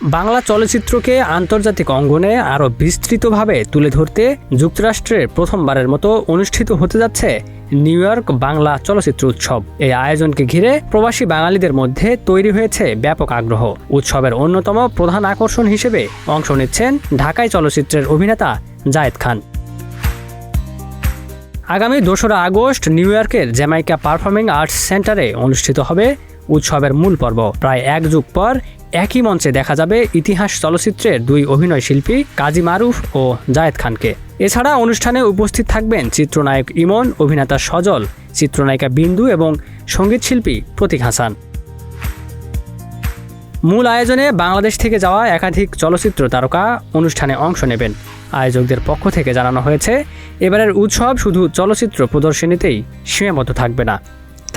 বাংলা চলচ্চিত্রকে আন্তর্জাতিক অঙ্গনে আরও বিস্তৃতভাবে তুলে ধরতে যুক্তরাষ্ট্রে প্রথমবারের মতো অনুষ্ঠিত হতে যাচ্ছে নিউ ইয়র্ক বাংলা চলচ্চিত্র উৎসব। এই আয়োজনকে ঘিরে প্রবাসী বাঙালিদের মধ্যে তৈরি হয়েছে ব্যাপক আগ্রহ। উৎসবের অন্যতম প্রধান আকর্ষণ হিসেবে অংশ নিচ্ছেন ঢাকাই চলচ্চিত্রের অভিনেতা জায়েদ খান। আগামী ২রা আগস্ট নিউ ইয়র্কের জ্যামাইকা পারফর্মিং আর্টস সেন্টারে অনুষ্ঠিত হবে উৎসবের মূল পর্ব। প্রায় এক যুগ পর একই মঞ্চে দেখা যাবে ইতিহাস চলচ্চিত্রের দুই অভিনয় শিল্পী কাজী মারুফ ও জায়েদ খানকে। এছাড়া অনুষ্ঠানে উপস্থিত থাকবেন চিত্রনায়ক ইমন, অভিনেতা সজল, চিত্রনায়িকা বিন্দু এবং সঙ্গীতশিল্পী প্রতীক হাসান। মূল আয়োজনে বাংলাদেশ থেকে যাওয়া একাধিক চলচ্চিত্র তারকা অনুষ্ঠানে অংশ নেবেন। আয়োজকদের পক্ষ থেকে জানানো হয়েছে, এবারের উৎসব শুধু চলচ্চিত্র প্রদর্শনীতেই সীমাবদ্ধ থাকবে না,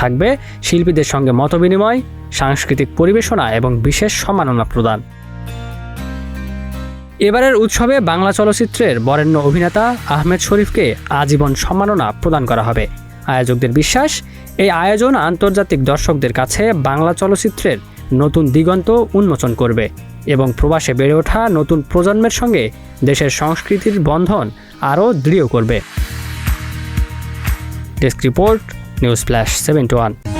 থাকবে শিল্পীদের সঙ্গে মতবিনিময়, সাংস্কৃতিক পরিবেশনা এবং বিশেষ সম্মাননা প্রদান। এবারের উৎসবে বাংলা চলচ্চিত্রের বরেণ্য অভিনেতা আহমেদ শরীফকে আজীবন সম্মাননা প্রদান করা হবে। আয়োজকদের বিশ্বাস, এই আয়োজন আন্তর্জাতিক দর্শকদের কাছে বাংলা চলচ্চিত্রের নতুন দিগন্ত উন্মোচন করবে এবং প্রবাসে বেড়ে ওঠা নতুন প্রজন্মের সঙ্গে দেশের সংস্কৃতির বন্ধন আরও দৃঢ় করবে। Desk report, news flash 721।